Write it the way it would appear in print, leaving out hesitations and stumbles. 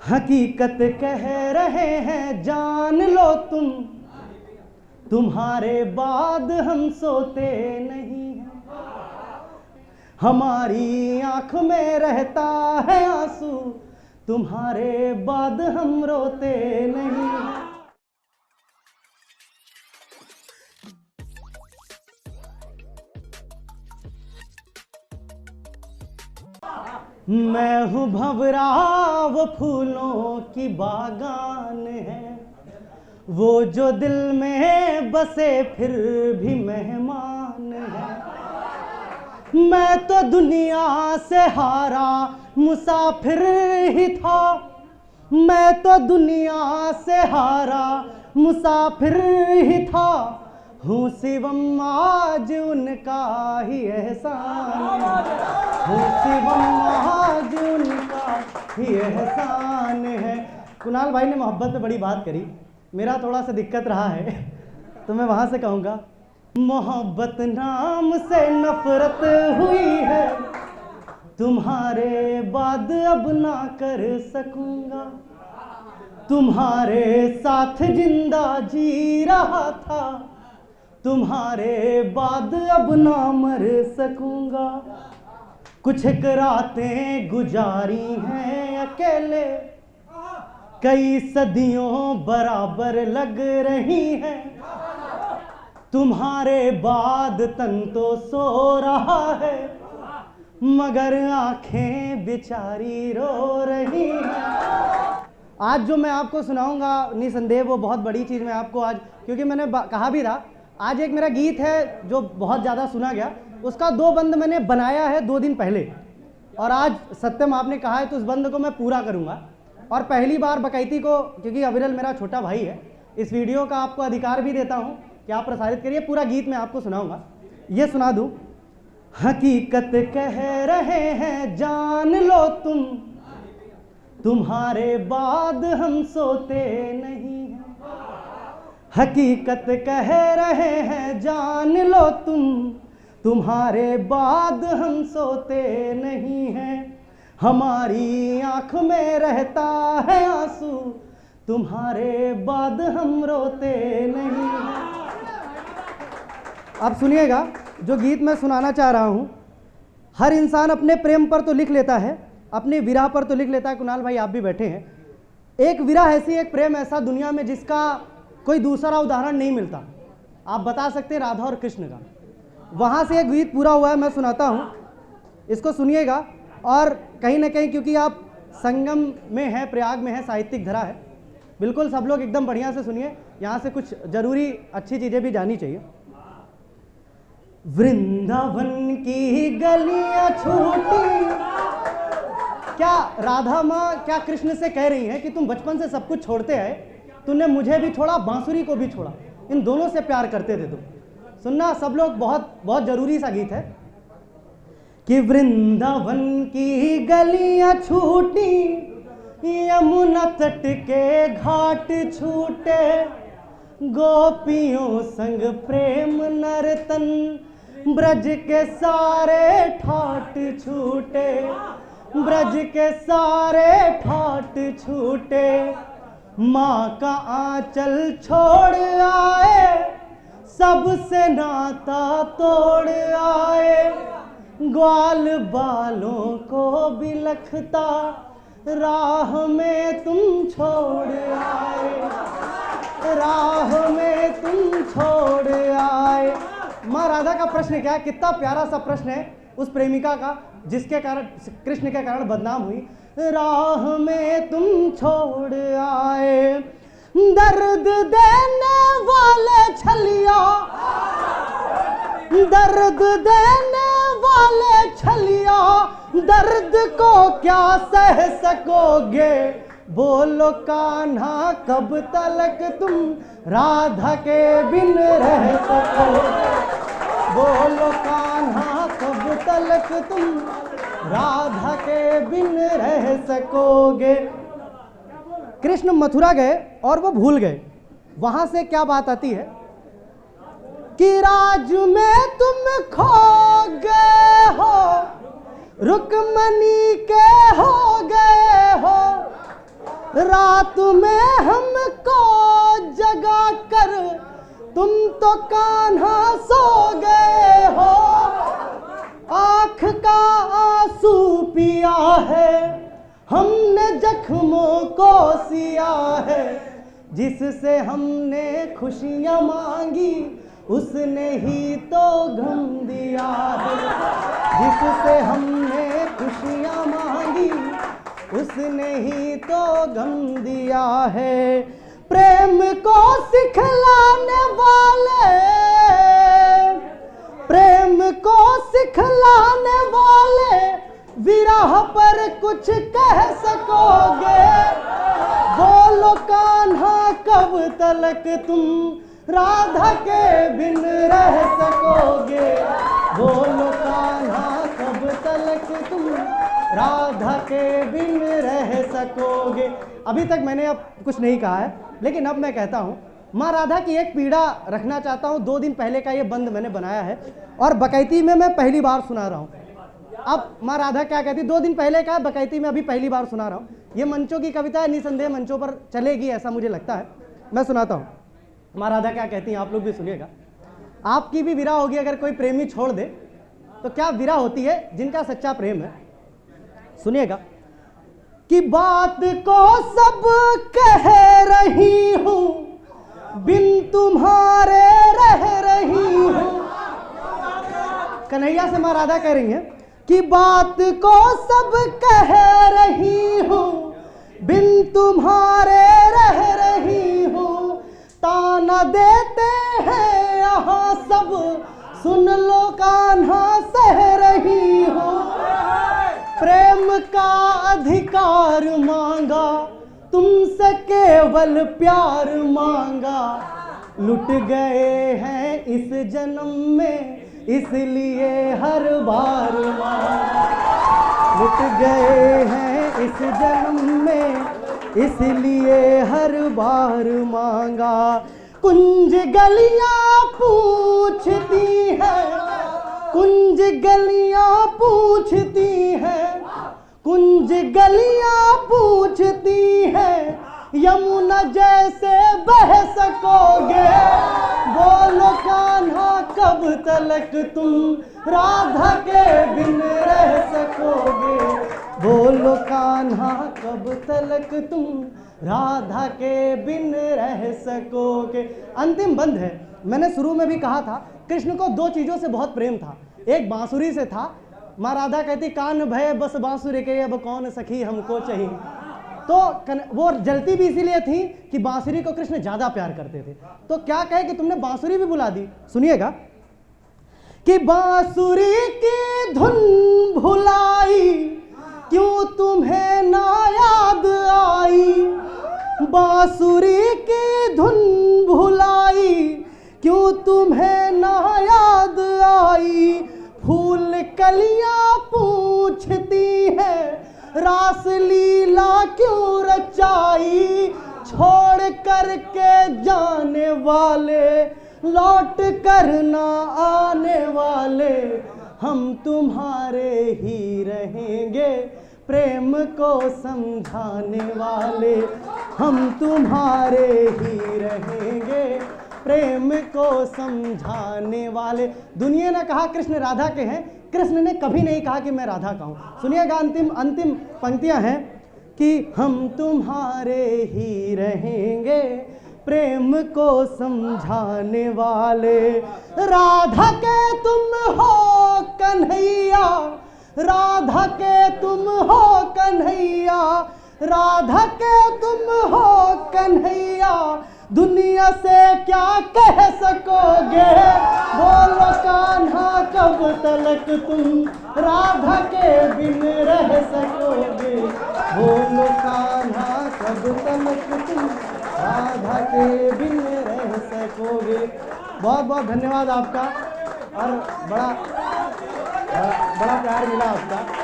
हकीकत कह रहे हैं जान लो तुम, तुम्हारे बाद हम सोते नहीं हैं। हमारी आंख में रहता है आंसू, तुम्हारे बाद हम रोते नहीं हैं। मैं हूँ भंवरा वो फूलों की बागान है, वो जो दिल में बसे फिर भी मेहमान है। मैं तो दुनिया से हारा मुसाफिर ही था, मैं तो दुनिया से हारा मुसाफिर ही था। हूँ शिवम आज उनका ही एहसान, हूँ शिवम आज उनका ही एहसान है। कुणाल भाई ने मोहब्बत पे बड़ी बात करी, मेरा थोड़ा सा दिक्कत रहा है तो मैं वहाँ से कहूँगा, मोहब्बत नाम से नफरत हुई है, तुम्हारे बाद अब ना कर सकूँगा। तुम्हारे साथ जिंदा जी रहा था, तुम्हारे बाद अब ना मर सकूँगा। कुछ रातें गुजारी हैं अकेले, कई सदियों बराबर लग रही हैं। तुम्हारे बाद तन तो सो रहा है, मगर आंखें बेचारी रो रही हैं। आज जो मैं आपको सुनाऊंगा निसंदेह वो बहुत बड़ी चीज़ मैं आपको आज, क्योंकि मैंने कहा भी था, आज एक मेरा गीत है जो बहुत ज़्यादा सुना गया, उसका 2 बंद मैंने बनाया है 2 दिन पहले, और आज सत्यम आपने कहा है तो उस बंद को मैं पूरा करूँगा। और पहली बार बकैती को, क्योंकि अविरल मेरा छोटा भाई है, इस वीडियो का आपको अधिकार भी देता हूँ कि आप प्रसारित करिए। पूरा गीत मैं आपको सुनाऊँगा, ये सुना दूँ। हकीकत कह रहे हैं जान लो तुम, तुम्हारे बाद हम सोते नहीं हैं। हकीकत कह रहे हैं जान लो तुम, तुम्हारे बाद हम सोते नहीं हैं। हमारी आंख में रहता है आंसू, तुम्हारे बाद हम रोते नहीं हैं। अब सुनिएगा जो गीत मैं सुनाना चाह रहा हूँ। हर इंसान अपने प्रेम पर तो लिख लेता है, अपने विरह पर तो लिख लेता है। कुणाल भाई आप भी बैठे हैं। एक विरह ऐसी, एक प्रेम ऐसा दुनिया में जिसका कोई दूसरा उदाहरण नहीं मिलता। आप बता सकते हैं राधा और कृष्ण का। वहाँ से एक गीत पूरा हुआ है, मैं सुनाता हूँ, इसको सुनिएगा। और कहीं ना कहीं क्योंकि आप संगम में हैं, प्रयाग में है, साहित्यिक धरा है, बिल्कुल सब लोग एकदम बढ़िया से सुनिए, यहाँ से कुछ जरूरी अच्छी चीज़ें भी जानी चाहिए। वृंदावन की गलियां छूटी, क्या राधा माँ क्या कृष्ण से कह रही हैं कि तुम बचपन से सब कुछ छोड़ते आए, तूने मुझे भी छोड़ा, बांसुरी को भी छोड़ा, इन दोनों से प्यार करते थे तुम। सुनना सब लोग, बहुत बहुत जरूरी सा गीत है कि वृंदावन की गलियां छूटी, यमुना तट के घाट छूटे, गोपियों संग प्रेम नर्तन, ब्रज के सारे ठाट छूटे, ब्रज के सारे ठाट छूटे। माँ का आंचल छोड़ आए, सबसे नाता तोड़ आए, ग्वाल बालों को भी लखता, राह में तुम छोड़ आए, राह में तुम छोड़ आए। माँ राधा का प्रश्न क्या है, कितना प्यारा सा प्रश्न है उस प्रेमिका का जिसके कारण कृष्ण के कारण बदनाम हुई। राह में तुम छोड़ आए, दर्द देने वाले छलिया, दर्द देने वाले छलिया, दर्द को क्या सह सकोगे, बोलो कान्हा कब तलक तुम राधा के बिन रह सकोगे, बोलो कान्हा कब तलक तुम राधा के बिन रह सकोगे। कृष्ण मथुरा गए और वो भूल गए। वहां से क्या बात आती है कि राज में तुम खो गए हो, रुक्मणी के हो गए हो, रात में हमको जगा कर तुम तो कान्हा सो गए हो, आँख का आंसू पिया है हमने जख्मों को सिया है, जिससे हमने खुशियाँ मांगी उसने ही तो गम दिया है, जिससे हमने खुशियाँ मांगी उसने ही तो गम दिया है। प्रेम को सिखलाने वाले, प्रेम को सिखलाने वाले विरह पर कुछ कह सकोगे, बोलो कान्हा कब तलक तुम राधा के बिन रह सकोगे, बोलो कान्हा कब तलक तुम राधा के बिन रह सकोगे। अभी तक मैंने अब कुछ नहीं कहा है, लेकिन अब मैं कहता हूँ माँ राधा की एक पीड़ा रखना चाहता हूँ। 2 दिन पहले का ये बंद मैंने बनाया है और बकैती में मैं पहली बार सुना रहा हूँ। अब माँ राधा क्या कहती, 2 दिन पहले का बकैती में अभी पहली बार सुना रहा हूँ। ये मंचों की कविता है, निसंदेह मंचों पर चलेगी ऐसा मुझे लगता है। मैं सुनाता हूँ माँ राधा क्या कहती हैं, आप लोग भी सुनिएगा। आपकी भी विरह होगी अगर कोई प्रेमी छोड़ दे तो क्या विरह होती है जिनका सच्चा प्रेम है। सुनिएगा कि बात को सब कह रही हूं, बिन तुम्हारे रह रही हूं। कन्हैया से माँ राधा कह रही हैं कि बात को सब कह रही हूं, बिन तुम्हारे रह रही हूं। ताना देते हैं यहाँ सब, सुन लो कान्हा सह रही हूं। प्रेम का अधिकार मांगा, तुमसे केवल प्यार मांगा। लुट गए हैं इस जन्म में, इसलिए हर बार मांगा। लुट गए हैं इस जन्म में, इसलिए हर बार मांगा। कुंज गलियां पूछती है, कुंज गलियां पूछती है, कुंज गलियां पूछती है, यमुना जैसे बह सकोगे। बोलो कान्हा कब तलक तुम राधा के बिन रह सकोगे, बोलो कान्हा कब तलक तुम राधा के बिन रह सकोगे। अंतिम बंद है। मैंने शुरू में भी कहा था कृष्ण को 2 चीज़ों से बहुत प्रेम था, एक बांसुरी से था। माँ राधा कहती कान भय बस बांसुरी के, अब कौन सखी हमको चाहिए। तो वो जलती भी इसीलिए थी कि बांसुरी को कृष्ण ज़्यादा प्यार करते थे। तो क्या कहे कि तुमने बांसुरी भी बुला दी। सुनिएगा कि बांसुरी की धुन भुलाई, क्यों तुम्हें ना याद आई। बांसुरी की धुन भुलाई, क्यों तुम्हें ना याद आई। फूल कलियां पूछती है, रास लीला क्यों रचाई। छोड़ करके जाने वाले, लौट कर ना आने वाले, हम तुम्हारे ही रहेंगे प्रेम को समझाने वाले। हम तुम्हारे ही रहेंगे प्रेम को समझाने वाले। दुनिया ने कहा कृष्ण राधा के हैं, कृष्ण ने कभी नहीं कहा कि मैं राधा का हूँ। सुनिएगा अंतिम पंक्तियाँ हैं कि हम तुम्हारे ही रहेंगे प्रेम को समझाने वाले। राधा के तुम हो कन्हैया, राधा के तुम हो कन्हैया, राधा के तुम हो कन्हैया। दुनिया से क्या कह सकोगे, बोलो कान्हा कब तलक तुम राधा के बिन रह सकोगे। बोलो कान्हा कब तलक तुम राधा के बिन रह सकोगे। बहुत बहुत धन्यवाद आपका, और बड़ा प्यार मिला आपका।